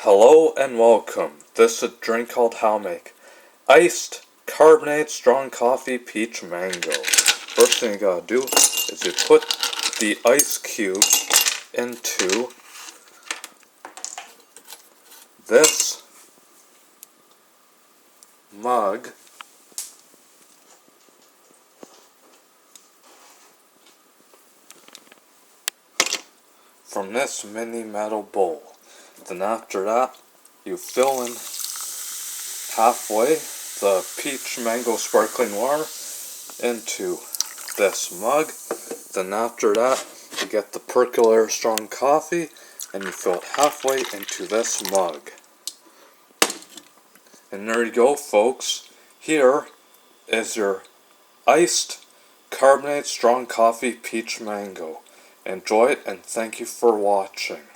Hello and welcome. This is a drink called How Make. Iced, carbonated, strong coffee, peach, mango. First thing you gotta do is you put the ice cubes into this mug. From this mini metal bowl. Then after that, you fill in halfway the peach mango sparkling water into this mug. Then after that, you get the percolator strong coffee and you fill it halfway into this mug. And there you go, folks. Here is your iced carbonated strong coffee peach mango. Enjoy it and thank you for watching.